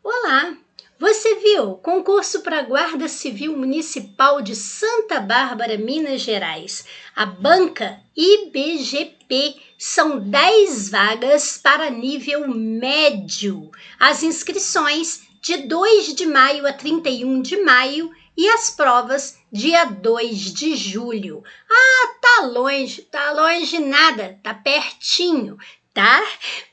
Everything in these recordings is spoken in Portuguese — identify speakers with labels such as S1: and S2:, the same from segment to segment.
S1: Olá! Você viu? Concurso para Guarda Civil Municipal de Santa Bárbara, Minas Gerais. A banca IBGP são 10 vagas para nível médio. As inscrições de 2 de maio a 31 de maio e as provas dia 2 de julho. Tá longe nada, tá pertinho. Tá?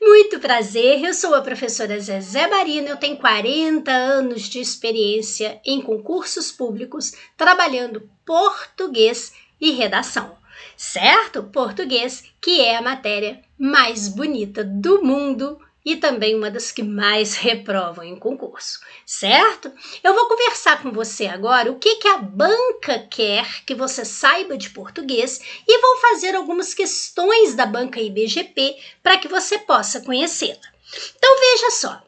S1: Muito prazer, eu sou a professora Zezé Barina, eu tenho 40 anos de experiência em concursos públicos, trabalhando português e redação, certo? Português, que é a matéria mais bonita do mundo e também uma das que mais reprovam em concurso, certo? Eu vou conversar com você agora o que a banca quer que você saiba de português e vou fazer algumas questões da banca IBGP para que você possa conhecê-la. Então veja só,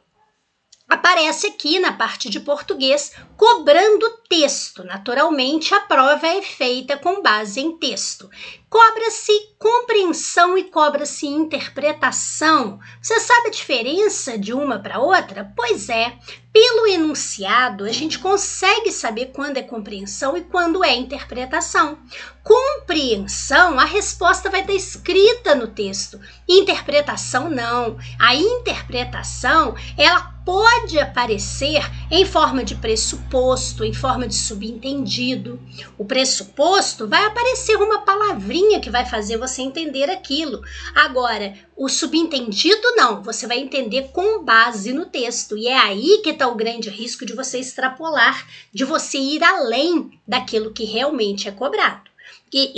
S1: aparece aqui na parte de português cobrando texto. Naturalmente, a prova é feita com base em texto. Cobra-se compreensão e cobra-se interpretação. Você sabe a diferença de uma para outra? Pois é, pelo enunciado, a gente consegue saber quando é compreensão e quando é interpretação. Compreensão, a resposta vai estar escrita no texto. Interpretação, não. A interpretação, ela pode aparecer em forma de pressuposto, em forma de subentendido. O pressuposto vai aparecer uma palavrinha que vai fazer você entender aquilo. Agora, o subentendido não, você vai entender com base no texto. E é aí que está o grande risco de você extrapolar, de você ir além daquilo que realmente é cobrado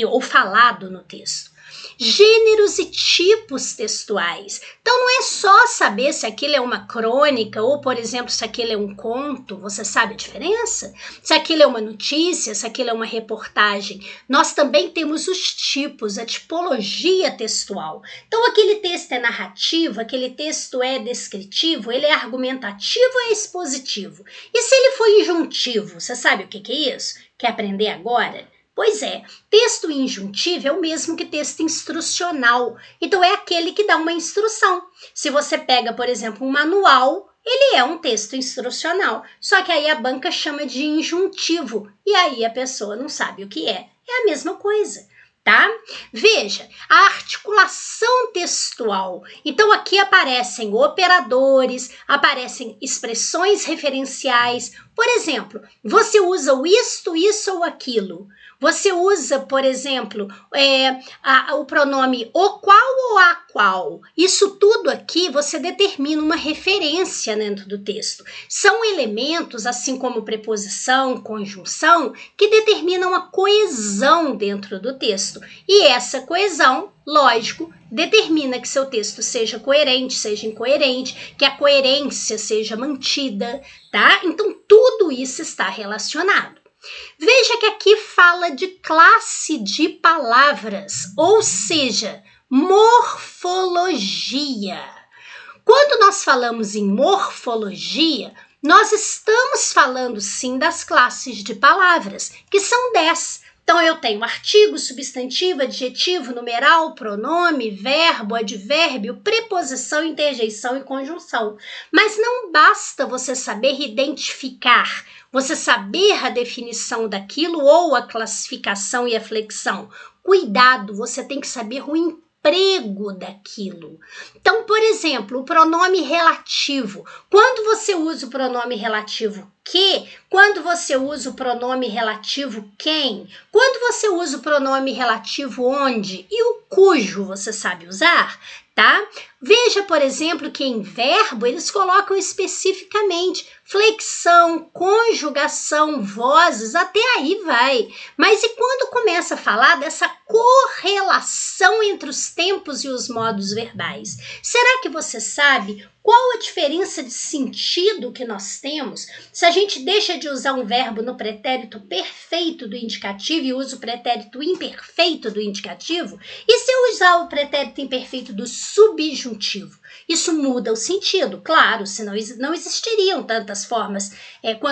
S1: ou falado no texto. Gêneros e tipos textuais. Então, não é só saber se aquilo é uma crônica ou, por exemplo, se aquilo é um conto. Você sabe a diferença? Se aquilo é uma notícia, se aquilo é uma reportagem. Nós também temos os tipos, a tipologia textual. Então, aquele texto é narrativo, aquele texto é descritivo, ele é argumentativo ou é expositivo? E se ele for injuntivo, você sabe o que é isso? Quer aprender agora? Pois é, texto injuntivo é o mesmo que texto instrucional. Então, é aquele que dá uma instrução. Se você pega, por exemplo, um manual, ele é um texto instrucional. Só que aí a banca chama de injuntivo. E aí a pessoa não sabe o que é. É a mesma coisa, tá? Veja, a articulação textual. Então, aqui aparecem operadores, aparecem expressões referenciais. Por exemplo, você usa o isto, isso ou aquilo. Você usa, por exemplo, o pronome o qual ou a qual. Isso tudo aqui você determina uma referência dentro do texto. São elementos, assim como preposição, conjunção, que determinam a coesão dentro do texto. E essa coesão, lógico, determina que seu texto seja coerente, seja incoerente, que a coerência seja mantida, tá? Então, tudo isso está relacionado. Veja que aqui fala de classe de palavras, ou seja, morfologia. Quando nós falamos em morfologia, nós estamos falando sim das classes de palavras, que são 10. Então, eu tenho artigo, substantivo, adjetivo, numeral, pronome, verbo, advérbio, preposição, interjeição e conjunção. Mas não basta você saber identificar, você saber a definição daquilo ou a classificação e a flexão. Cuidado, você tem que saber o emprego daquilo. Então, por exemplo, o pronome relativo. Quando você usa o pronome relativo que, quando você usa o pronome relativo quem, quando você usa o pronome relativo onde e o cujo você sabe usar, tá? Veja, por exemplo, que em verbo eles colocam especificamente flexão, conjugação, vozes, até aí vai. Mas e quando começa a falar dessa correlação entre os tempos e os modos verbais? Será que você sabe qual a diferença de sentido que nós temos se a gente deixa de usar um verbo no pretérito perfeito do indicativo e usa o pretérito imperfeito do indicativo? E se eu usar o pretérito imperfeito do subjuntivo? Isso muda o sentido, claro, senão não existiriam tantas formas,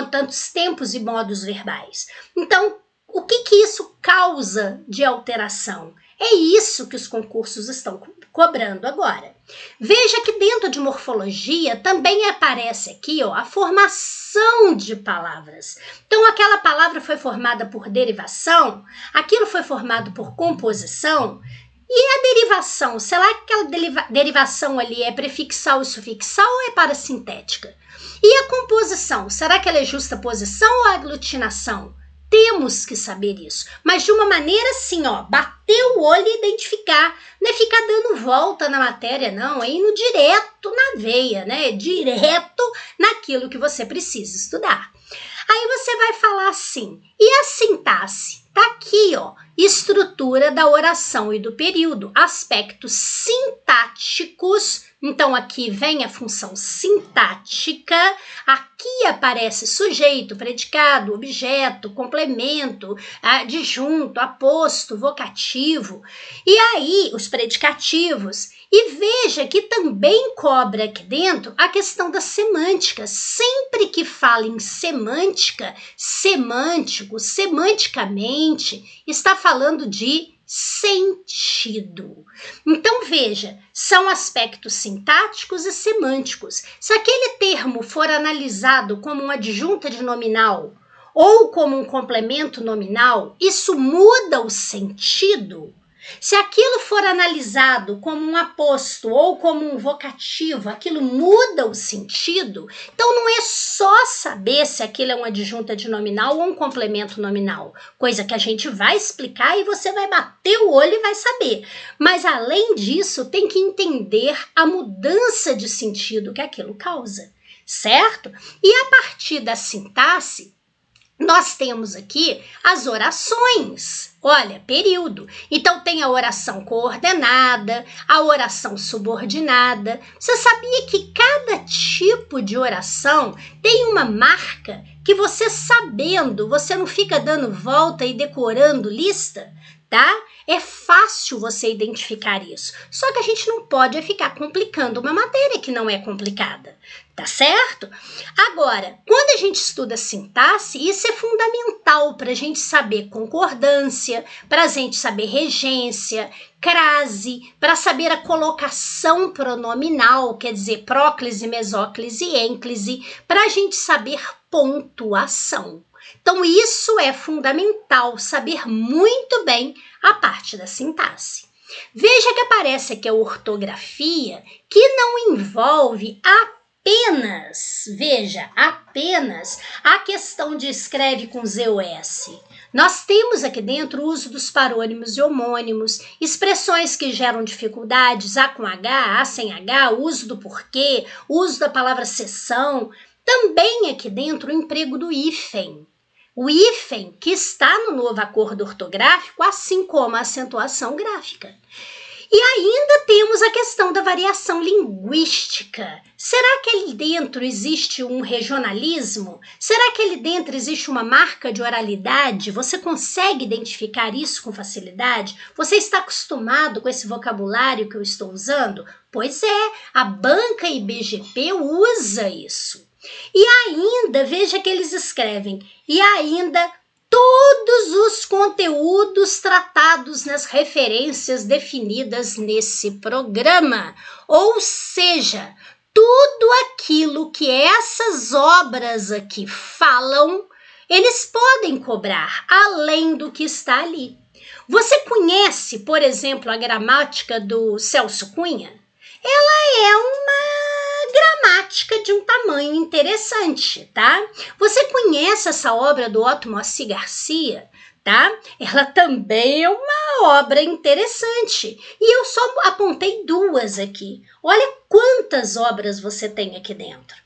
S1: tantos tempos e modos verbais. Então, o que isso causa de alteração? É isso que os concursos estão cobrando agora. Veja que dentro de morfologia também aparece aqui, ó, a formação de palavras. Então, aquela palavra foi formada por derivação, aquilo foi formado por composição, e a derivação, será que aquela derivação ali é prefixal e sufixal ou é parasintética? E a composição, será que ela é justaposição ou aglutinação? Temos que saber isso, mas de uma maneira assim, ó, bater o olho e identificar, não é ficar dando volta na matéria, não, é indo direto na veia, né, direto naquilo que você precisa estudar. Aí você vai falar assim, e a sintaxe? Tá aqui, ó, estrutura da oração e do período, aspectos sintáticos. Então, aqui vem a função sintática, aqui aparece sujeito, predicado, objeto, complemento, adjunto, aposto, vocativo, e aí os predicativos. E veja que também cobre aqui dentro a questão da semântica. Sempre que fala em semântica, semântico, semanticamente, está falando de sentido. Então, veja, são aspectos sintáticos e semânticos. Se aquele termo for analisado como um adjunto de nominal ou como um complemento nominal, isso muda o sentido. Se aquilo for analisado como um aposto ou como um vocativo, aquilo muda o sentido. Então, não é só saber se aquilo é um adjunto de nominal ou um complemento nominal, coisa que a gente vai explicar e você vai bater o olho e vai saber. Mas, além disso, tem que entender a mudança de sentido que aquilo causa, certo? E a partir da sintaxe, nós temos aqui as orações. Olha, período. Então, tem a oração coordenada, a oração subordinada. Você sabia que cada tipo de oração tem uma marca que você sabendo, você não fica dando volta e decorando lista, tá? É fácil você identificar isso. Só que a gente não pode ficar complicando uma matéria que não é complicada. Tá certo? Agora, quando a gente estuda sintaxe, isso é fundamental para a gente saber concordância, para a gente saber regência, crase, para saber a colocação pronominal, quer dizer, próclise, mesóclise e ênclise, para a gente saber pontuação. Então, isso é fundamental, saber muito bem a parte da sintaxe. Veja que aparece aqui a ortografia, que não envolve apenas a questão de escreve com Z ou S. Nós temos aqui dentro o uso dos parônimos e homônimos, expressões que geram dificuldades, A com H, A sem H, o uso do porquê, o uso da palavra seção. Também aqui dentro o emprego do hífen. O hífen que está no novo acordo ortográfico, assim como a acentuação gráfica. E ainda temos a questão da variação linguística. Será que ali dentro existe um regionalismo? Será que ali dentro existe uma marca de oralidade? Você consegue identificar isso com facilidade? Você está acostumado com esse vocabulário que eu estou usando? Pois é, a banca IBGP usa isso. E ainda, veja que eles escrevem, e ainda todos os conteúdos tratados nas referências definidas nesse programa. Ou seja, tudo aquilo que essas obras aqui falam, eles podem cobrar, além do que está ali. Você conhece, por exemplo, a gramática do Celso Cunha? Ela é uma gramática de um tamanho interessante, tá? Você conhece essa obra do Otto Moacir Garcia, tá? Ela também é uma obra interessante. E eu só apontei duas aqui. Olha quantas obras você tem aqui dentro.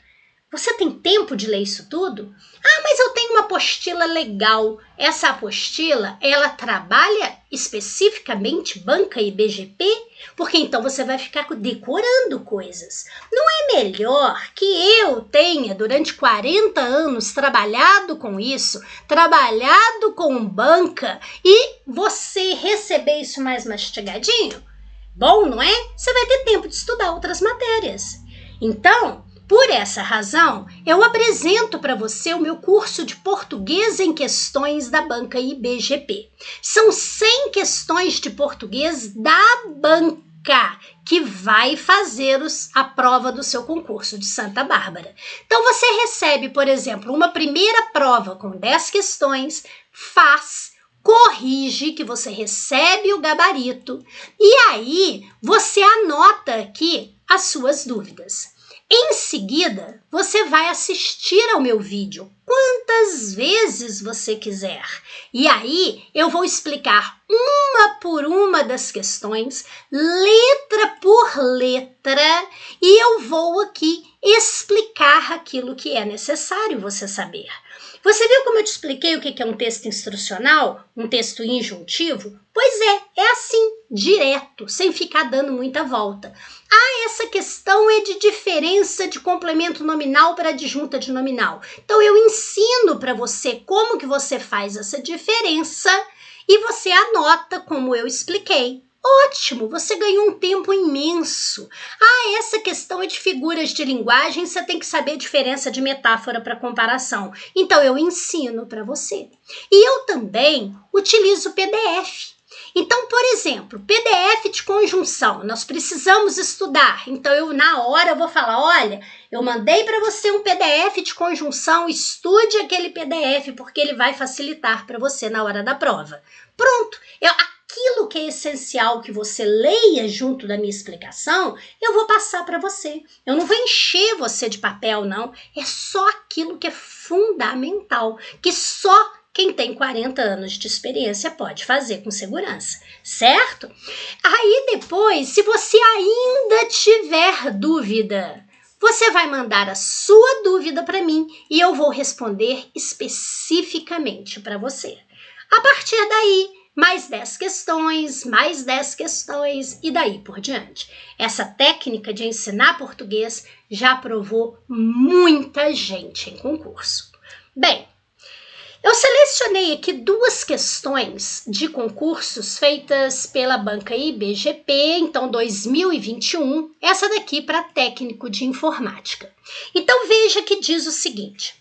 S1: Você tem tempo de ler isso tudo? Ah, mas eu tenho uma apostila legal. Essa apostila, ela trabalha especificamente banca IBGP? Porque então você vai ficar decorando coisas. Não é melhor que eu tenha, durante 40 anos, trabalhado com isso, trabalhado com banca, e você receber isso mais mastigadinho? Bom, não é? Você vai ter tempo de estudar outras matérias. Então, por essa razão, eu apresento para você o meu curso de português em questões da banca IBGP. São 100 questões de português da banca que vai fazer a prova do seu concurso de Santa Bárbara. Então, você recebe, por exemplo, uma primeira prova com 10 questões, faz, corrige, que você recebe o gabarito, e aí você anota aqui as suas dúvidas. Em seguida, você vai assistir ao meu vídeo quantas vezes você quiser. E aí, eu vou explicar uma por uma das questões, letra por letra, e eu vou aqui explicar aquilo que é necessário você saber. Você viu como eu te expliquei o que é um texto instrucional? Um texto injuntivo? Pois é assim, direto, sem ficar dando muita volta. Essa questão é de diferença de complemento nominal para adjunta de nominal. Então, eu ensino para você como que você faz essa diferença e você anota como eu expliquei. Ótimo, você ganhou um tempo imenso. Essa questão é de figuras de linguagem, você tem que saber a diferença de metáfora para comparação. Então, eu ensino para você. E eu também utilizo PDF. Então, por exemplo, PDF de conjunção, nós precisamos estudar. Então, eu na hora vou falar, olha, eu mandei para você um PDF de conjunção, estude aquele PDF, porque ele vai facilitar para você na hora da prova. Pronto, aquilo que é essencial que você leia junto da minha explicação, eu vou passar para você. Eu não vou encher você de papel, não. É só aquilo que é fundamental, que só quem tem 40 anos de experiência pode fazer com segurança, certo? Aí depois, se você ainda tiver dúvida, você vai mandar a sua dúvida para mim e eu vou responder especificamente para você. A partir daí, mais 10 questões e daí por diante. Essa técnica de ensinar português já provou muita gente em concurso. Bem, eu selecionei aqui 2 questões de concursos feitas pela banca IBGP, então 2021, essa daqui para técnico de informática. Então veja que diz o seguinte,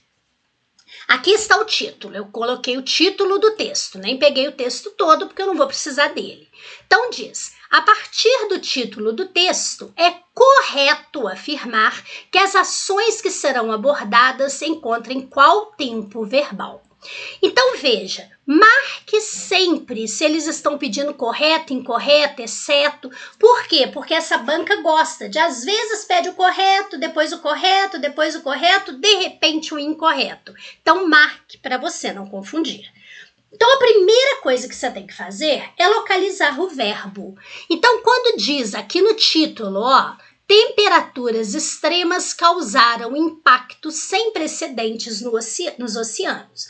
S1: aqui está o título, eu coloquei o título do texto, nem peguei o texto todo porque eu não vou precisar dele. Então diz, a partir do título do texto, é correto afirmar que as ações que serão abordadas encontram qual tempo verbal. Então veja, marque sempre se eles estão pedindo correto, incorreto, exceto. Por quê? Porque essa banca gosta de, às vezes pede o correto, depois o correto, depois o correto, de repente o incorreto. Então marque para você não confundir. Então a primeira coisa que você tem que fazer é localizar o verbo. Então quando diz aqui no título, temperaturas extremas causaram impactos sem precedentes nos oceanos.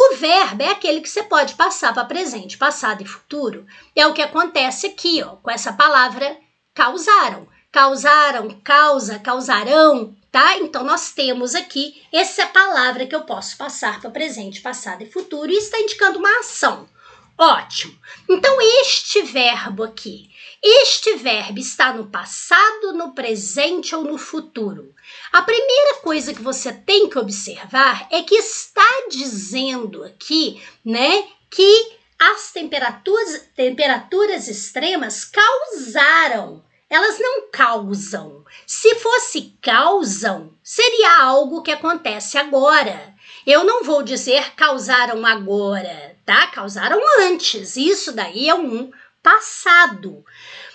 S1: O verbo é aquele que você pode passar para presente, passado e futuro. É o que acontece aqui, com essa palavra causaram. Causaram, causa, causarão, tá? Então, nós temos aqui essa palavra que eu posso passar para presente, passado e futuro e está indicando uma ação. Ótimo. Então, este verbo aqui, este verbo está no passado, no presente ou no futuro? A primeira coisa que você tem que observar é que está dizendo aqui, né, que as temperaturas extremas causaram. Elas não causam. Se fosse causam, seria algo que acontece agora. Eu não vou dizer causaram agora, tá? Causaram antes. Isso daí é um passado.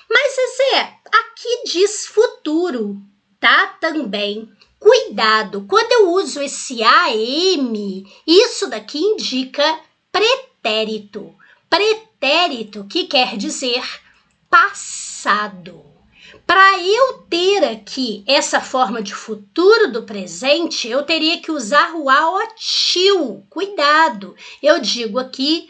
S1: Mas, Zezé, aqui diz futuro, tá? Também. Cuidado, quando eu uso esse AM, isso daqui indica pretérito. Pretérito que quer dizer passado. Para eu ter aqui essa forma de futuro do presente, eu teria que usar o AOTIL. Cuidado, eu digo aqui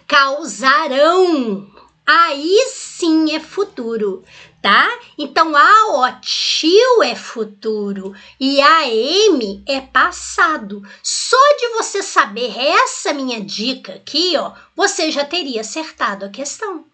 S1: causarão. Aí sim é futuro, tá? Então, AOTIL é futuro e AM é passado. Só de você saber essa minha dica aqui, você já teria acertado a questão.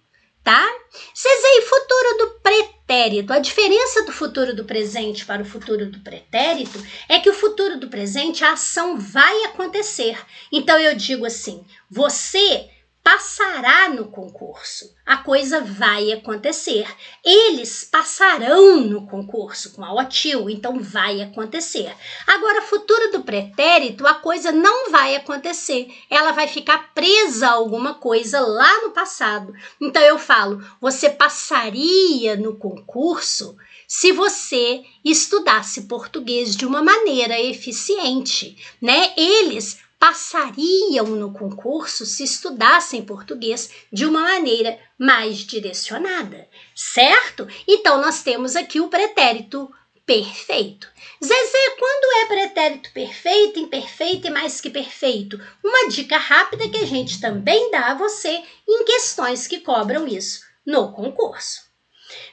S1: Tá? Cesei, futuro do pretérito. A diferença do futuro do presente para o futuro do pretérito é que o futuro do presente, a ação vai acontecer. Então, eu digo assim, você passará no concurso. A coisa vai acontecer. Eles passarão no concurso com a OTIL, então vai acontecer. Agora, futuro do pretérito, a coisa não vai acontecer. Ela vai ficar presa a alguma coisa lá no passado. Então eu falo, você passaria no concurso se você estudasse português de uma maneira eficiente, né? Eles passariam no concurso se estudassem português de uma maneira mais direcionada, certo? Então, nós temos aqui o pretérito perfeito. Zezé, quando é pretérito perfeito, imperfeito e mais que perfeito? Uma dica rápida que a gente também dá a você em questões que cobram isso no concurso.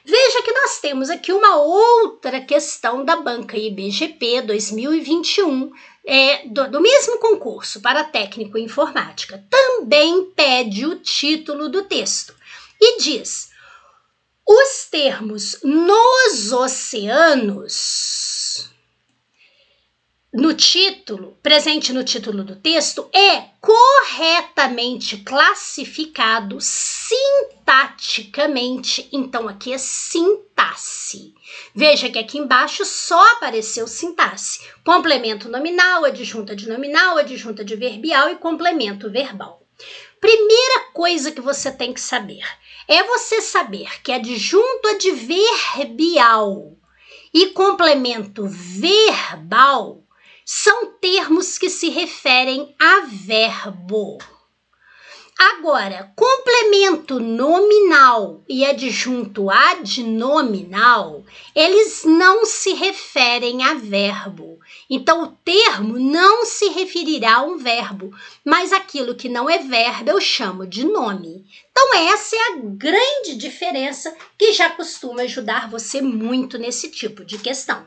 S1: Veja que nós temos aqui uma outra questão da banca IBGP 2021, do mesmo concurso para técnico em informática. Também pede o título do texto e diz: os termos nos oceanos, presente no título do texto, é corretamente classificado sintaticamente. Então, aqui é sintaxe. Veja que aqui embaixo só apareceu sintaxe. Complemento nominal, adjunta de nominal, adjunta de verbial e complemento verbal. Primeira coisa que você tem que saber é você saber que adjunto adverbial e complemento verbal são termos que se referem a verbo. Agora, complemento nominal e adjunto adnominal, eles não se referem a verbo. Então, o termo não se referirá a um verbo, mas aquilo que não é verbo eu chamo de nome. Então, essa é a grande diferença que já costuma ajudar você muito nesse tipo de questão.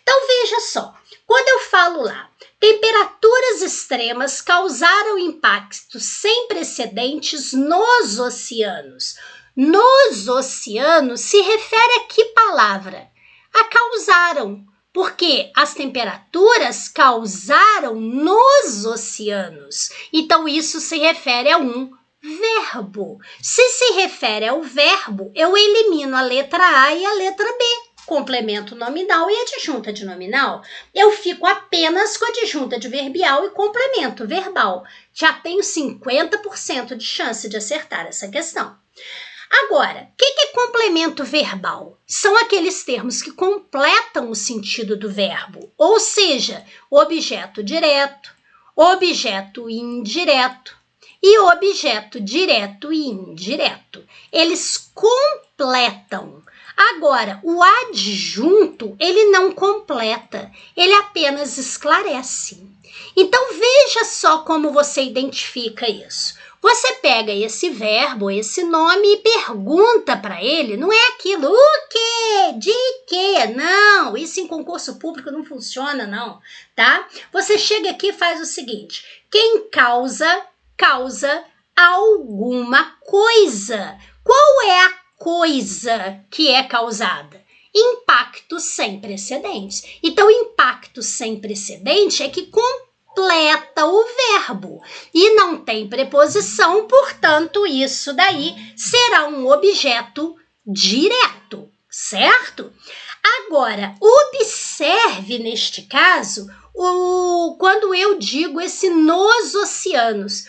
S1: Então, veja só, quando eu falo lá, temperaturas extremas causaram impactos sem precedentes nos oceanos. Nos oceanos se refere a que palavra? A causaram, porque as temperaturas causaram nos oceanos. Então, isso se refere a um verbo. Se refere ao verbo, eu elimino a letra A e a letra B. Complemento nominal e adjunta de nominal. Eu fico apenas com adjunta de verbial e complemento verbal. Já tenho 50% de chance de acertar essa questão. Agora, o que é complemento verbal? São aqueles termos que completam o sentido do verbo, ou seja, objeto direto, objeto indireto e objeto direto e indireto. Eles completam. Agora, o adjunto, ele não completa, ele apenas esclarece. Então, veja só como você identifica isso. Você pega esse verbo, esse nome e pergunta para ele, não é aquilo, o quê? De quê? Não, isso em concurso público não funciona não, tá? Você chega aqui e faz o seguinte, quem causa, causa alguma coisa. Qual é a coisa que é causada? Impacto sem precedentes. Então, impacto sem precedente é que completa o verbo e não tem preposição, portanto, isso daí será um objeto direto, certo? Agora, observe neste caso quando eu digo esse nos oceanos.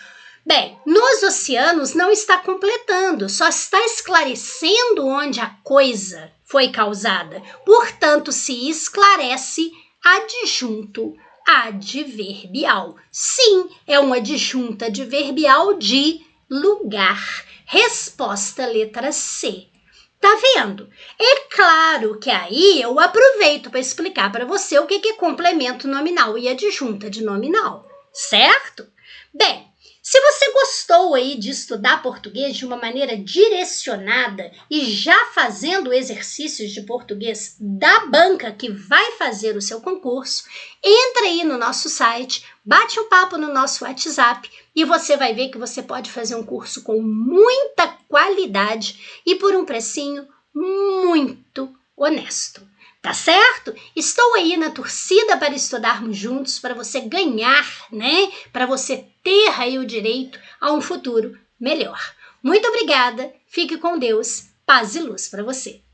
S1: Bem, nos oceanos não está completando, só está esclarecendo onde a coisa foi causada. Portanto, se esclarece adjunto adverbial. Sim, é uma adjunta adverbial de lugar. Resposta letra C. Tá vendo? É claro que aí eu aproveito para explicar para você o que é complemento nominal e adjunta de nominal, certo? Bem, se você gostou aí de estudar português de uma maneira direcionada e já fazendo exercícios de português da banca que vai fazer o seu concurso, entra aí no nosso site, bate um papo no nosso WhatsApp e você vai ver que você pode fazer um curso com muita qualidade e por um precinho muito honesto. Tá certo? Estou aí na torcida para estudarmos juntos, para você ganhar, né? Para você ter aí o direito a um futuro melhor. Muito obrigada, fique com Deus, paz e luz para você.